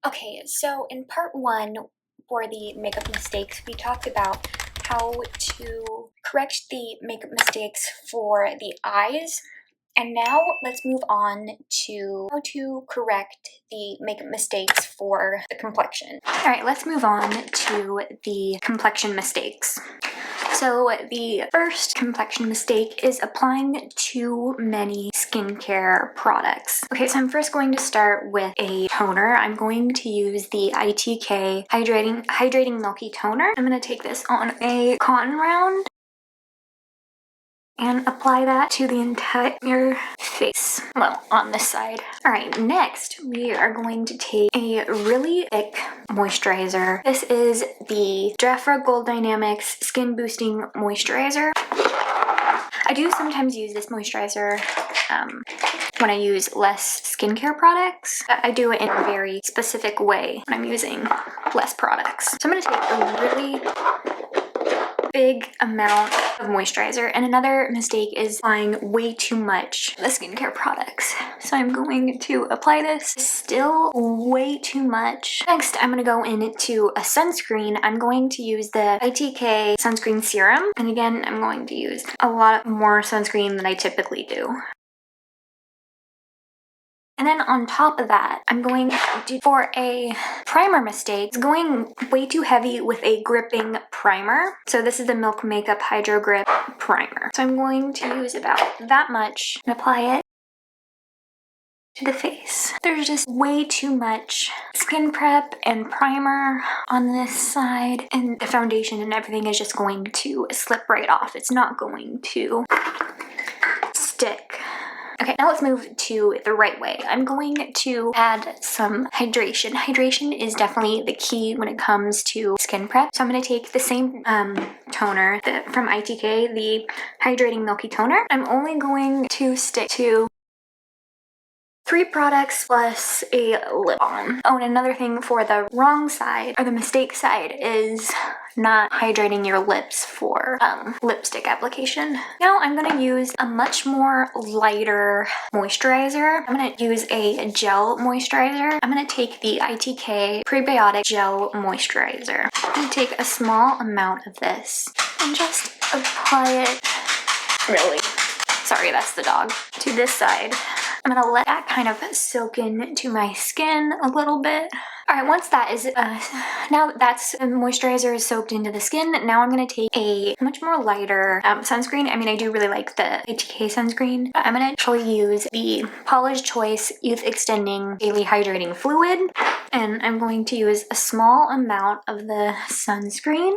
Okay, so in part one for the makeup mistakes, we talked about how to correct the makeup mistakes for the eyes. And now let's move on to how to correct the makeup mistakes for the complexion. All right, let's move on to the complexion mistakes. So the first complexion mistake is applying too many skincare products. Okay, so I'm first going to start with a toner. I'm going to use the ITK Hydrating Milky Toner. I'm going to take this on a cotton round and apply that to the entire face. Well, on this side. Alright, next we are going to take a really thick moisturizer. This is the Jafra Gold Dynamics Skin Boosting Moisturizer. I do sometimes use this moisturizer when I use less skincare products. I do it in a very specific way when I'm using less products. So I'm going to take a really big amount of moisturizer, and another mistake is applying way too much of the skincare products. So I'm going to apply this still way too much. Next, I'm going to go into a sunscreen. I'm going to use the ITK sunscreen serum, and again, I'm going to use a lot more sunscreen than I typically do. And then on top of that, I'm going to do, for a primer mistake, it's going way too heavy with a gripping primer. So this is the Milk Makeup Hydro Grip Primer. So I'm going to use about that much and apply it to the face. There's just way too much skin prep and primer on this side, and the foundation and everything is just going to slip right off. It's not going to stick. Okay, now let's move to the right way. I'm going to add some hydration. Hydration is definitely the key when it comes to skin prep. So I'm going to take the same toner from ITK, the Hydrating Milky Toner. I'm only going to stick to 3 products plus a lip balm. Oh, and another thing for the wrong side, or the mistake side, is not hydrating your lips for lipstick application. Now I'm going to use a much more lighter moisturizer. I'm going to use a gel moisturizer. I'm going to take the ITK Prebiotic Gel Moisturizer. I'm going to take a small amount of this and just apply it, really, sorry, that's the dog, to this side. I'm gonna let that kind of soak into my skin a little bit. Alright, once that is, now that's moisturizer is soaked into the skin, now I'm gonna take a much more lighter sunscreen. I mean, I do really like the ITK sunscreen, but I'm gonna actually use the Paula's Choice Youth Extending Daily Hydrating Fluid, and I'm going to use a small amount of the sunscreen.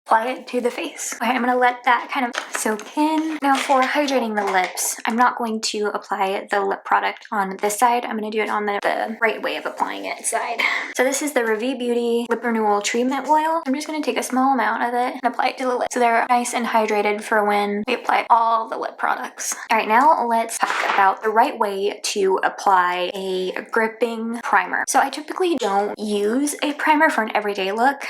Apply it to the face. Okay, I'm going to let that kind of soak in. Now for hydrating the lips, I'm not going to apply the lip product on this side. I'm going to do it on the right way of applying it side. So this is the Ravie Beauty Lip Renewal Treatment Oil. I'm just going to take a small amount of it and apply it to the lips so they're nice and hydrated for when we apply all the lip products. Alright, now let's talk about the right way to apply a gripping primer. So I typically don't use a primer for an everyday look.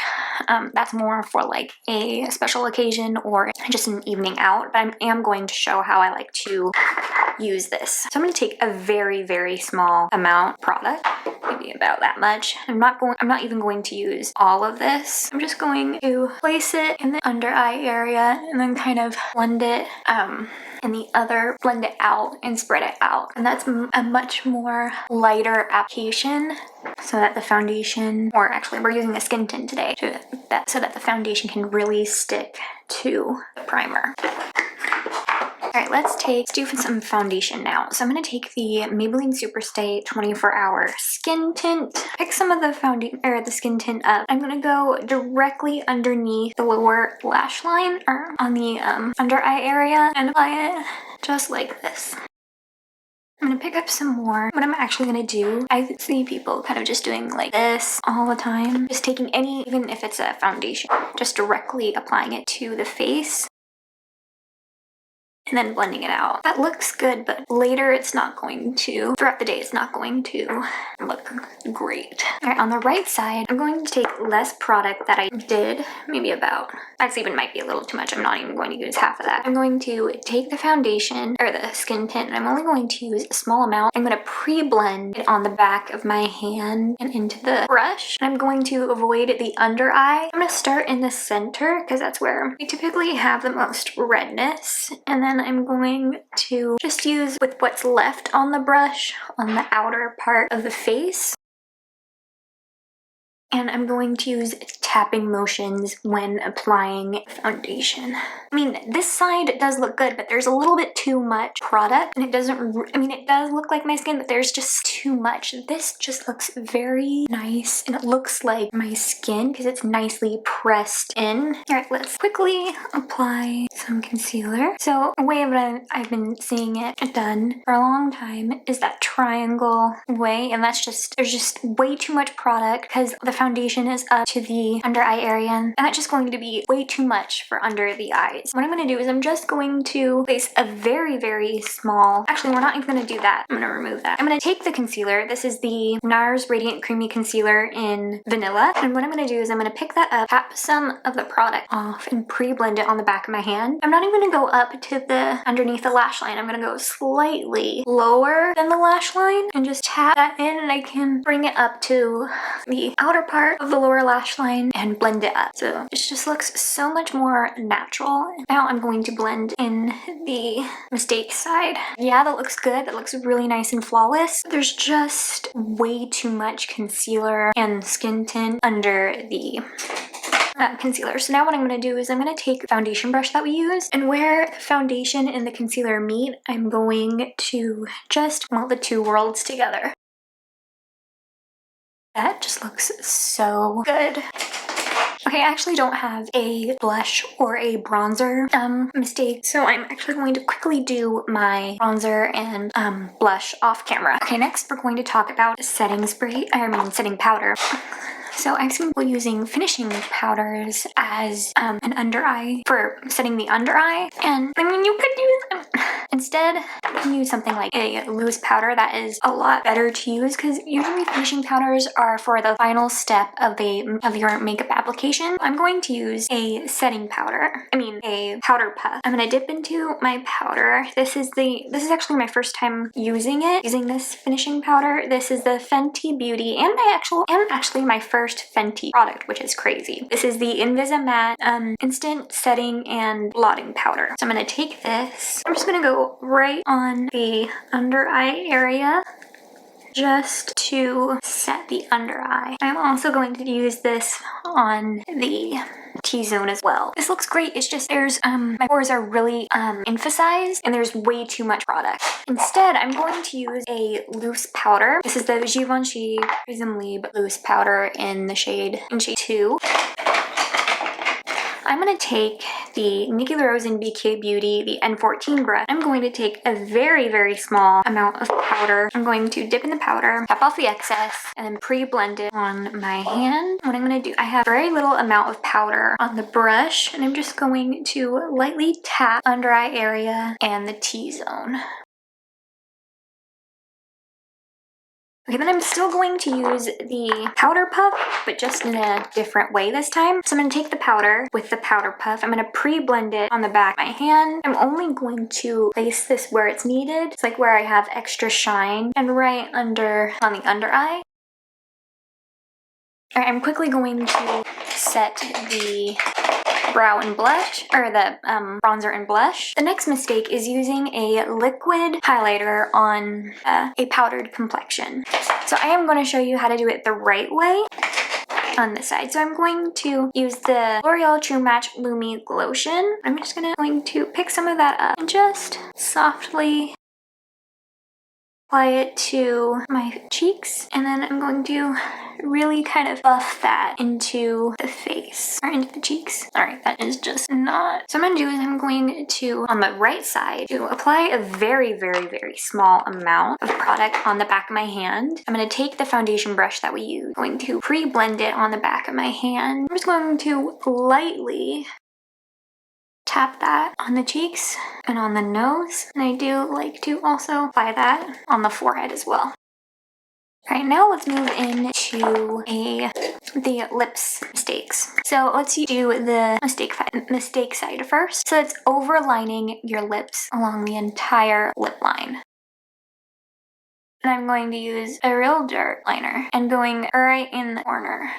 That's more for like a special occasion or just an evening out, but I am going to show how I like to use this. So I'm going to take a very, very small amount of product, maybe about that much. I'm not even going to use all of this. I'm just going to place it in the under eye area and then kind of blend it in the other, blend it out and spread it out. And that's a much more lighter application so that the foundation, or actually we're using a skin tint today, so that the foundation can really stick to the primer. Alright, let's do some foundation now. So I'm going to take the Maybelline Superstay 24-Hour Skin Tint, pick some of the skin tint up. I'm going to go directly underneath the lower lash line, or on the under eye area, and apply it just like this. I'm going to pick up some more. What I'm actually going to do, I see people kind of just doing like this all the time. Just taking even if it's a foundation, just directly applying it to the face. and then blending it out. That looks good, but later it's not going to, throughout the day, it's not going to look great. All right, on the right side, I'm going to take less product that I did, maybe about, actually even might be a little too much. I'm not even going to use half of that. I'm going to take the foundation, or the skin tint, and I'm only going to use a small amount. I'm going to pre-blend it on the back of my hand and into the brush. I'm going to avoid the under eye. I'm going to start in the center because that's where I typically have the most redness, and then I'm going to just use with what's left on the brush on the outer part of the face. And I'm going to use tapping motions when applying foundation. I mean, this side does look good, but there's a little bit too much product, and it doesn't, I mean, it does look like my skin, but there's just too much. This just looks very nice, and it looks like my skin because it's nicely pressed in. All right, let's quickly apply some concealer. So a way that I've been seeing it done for a long time is that triangle way, and that's just, there's just way too much product because the foundation is up to the under eye area, and that's just going to be way too much for under the eyes. What I'm going to do is I'm just going to place a very, very small, actually we're not even going to do that. I'm going to remove that. I'm going to take the concealer. This is the Nars Radiant Creamy Concealer in Vanilla, and what I'm going to do is I'm going to pick that up, tap some of the product off, and pre-blend it on the back of my hand. I'm not even going to go up to the underneath the lash line. I'm going to go slightly lower than the lash line and just tap that in, and I can bring it up to the outer part of the lower lash line and blend it up. So it just looks so much more natural. Now I'm going to blend in the mistake side. Yeah, that looks good. That looks really nice and flawless. There's just way too much concealer and skin tint under the concealer. So now what I'm going to do is I'm going to take the foundation brush that we used, and where the foundation and the concealer meet, I'm going to just melt the two worlds together. That just looks so good. Okay, I actually don't have a blush or a bronzer mistake, so I'm actually going to quickly do my bronzer and blush off camera. Okay, next we're going to talk about setting spray, setting powder. So I've seen people using finishing powders as an under eye for setting the under eye, and I mean you could use instead you can use something like a loose powder. That is a lot better to use because usually finishing powders are for the final step of your makeup application. I'm going to use a setting powder. A powder puff. I'm gonna dip into my powder. This is actually my first time using this finishing powder. This is the Fenty Beauty and actually my first Fenty product, which is crazy. This is the Invisimatte instant setting and blotting powder. So I'm gonna take this. I'm just gonna go right on the under eye area just to set the under eye. I'm also going to use this on the T-zone as well. This looks great. It's just my pores are really emphasized and there's way too much product. Instead, I'm going to use a loose powder. This is the Givenchy Prisme Libre loose powder in shade 2. I'm going to take the Nikki LaRose and BK Beauty, the N14 brush. I'm going to take a very, very small amount of powder. I'm going to dip in the powder, tap off the excess, and then pre-blend it on my hand. What I'm going to do, I have very little amount of powder on the brush, and I'm just going to lightly tap under eye area and the T-zone. Okay, then I'm still going to use the powder puff, but just in a different way this time. So I'm going to take the powder with the powder puff. I'm going to pre-blend it on the back of my hand. I'm only going to place this where it's needed. It's like where I have extra shine and right under on the under eye. All right, I'm quickly going to set the brow and blush, or the bronzer and blush. The next mistake is using a liquid highlighter on a powdered complexion. So I am going to show you how to do it the right way on this side. So I'm going to use the L'Oreal True Match Lumi Glotion. I'm just going to pick some of that up and just softly apply it to my cheeks, and then I'm going to really kind of buff that into the face, or into the cheeks. Alright, that is just not. So what I'm going to do is I'm going to, on the right side, to apply a very, very, very small amount of product on the back of my hand. I'm going to take the foundation brush that we used. I'm going to pre-blend it on the back of my hand. I'm just going to lightly tap that on the cheeks and on the nose. And I do like to also apply that on the forehead as well. Alright, now let's move into the lips mistakes. So let's do the mistake side first. So it's overlining your lips along the entire lip line. And I'm going to use a real dirt liner and going right in the corner.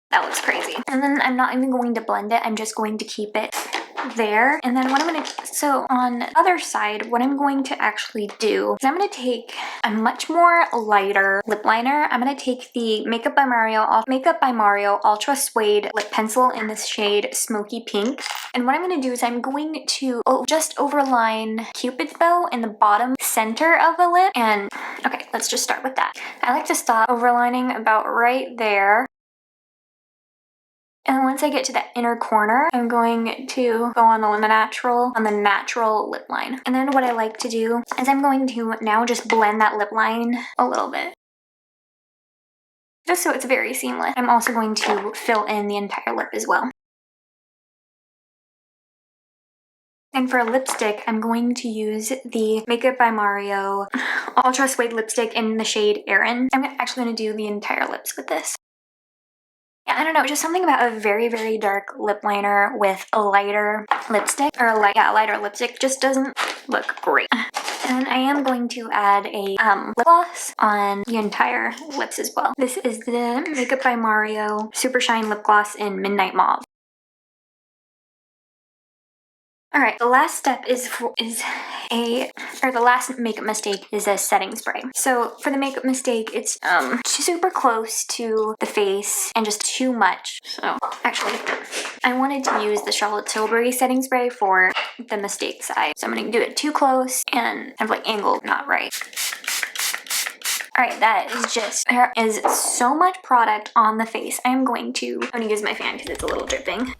That looks crazy. And then I'm not even going to blend it, I'm just going to keep it there. And then what I'm going to, so on the other side, what I'm going to actually do is I'm going to take a much more lighter lip liner. I'm going to take the Makeup by Mario Ultra Suede lip pencil in this shade Smoky Pink. And what I'm going to do is I'm going to just overline Cupid's bow in the bottom center of the lip. And okay, let's just start with that. I like to stop overlining about right there. And once I get to the inner corner, I'm going to go on the natural lip line. And then what I like to do is I'm going to now just blend that lip line a little bit, just so it's very seamless. I'm also going to fill in the entire lip as well. And for lipstick, I'm going to use the Makeup by Mario Ultra Suede lipstick in the shade Erin. I'm actually going to do the entire lips with this. Yeah, I don't know, just something about a very, very dark lip liner with a lighter lipstick, or a lighter lipstick just doesn't look great. And I am going to add a lip gloss on the entire lips as well. This is the Makeup by Mario Supershine Lip Gloss in Midnight Mauve. Alright, the last step the last makeup mistake is a setting spray. So for the makeup mistake, it's super close to the face and just too much. So actually, I wanted to use the Charlotte Tilbury setting spray for the mistake side. So I'm going to do it too close and have like angled not right. Alright, that is just, there is so much product on the face. I'm going to use my fan because it's a little dripping.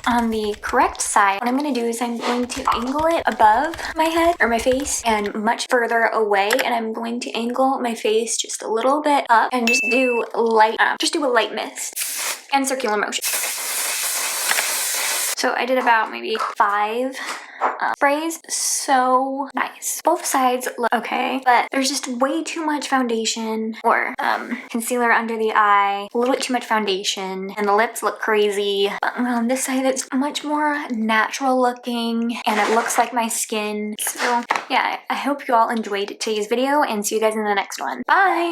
On the correct side, what I'm going to do is I'm going to angle it above my head or my face and much further away, and I'm going to angle my face just a little bit up and just do a light mist and circular motion. So I did about maybe 5 sprays. So nice. Both sides look okay, but there's just way too much foundation or concealer under the eye, a little bit too much foundation, and the lips look crazy. But on this side, it's much more natural looking, and it looks like my skin. So yeah, I hope you all enjoyed today's video, and see you guys in the next one. Bye!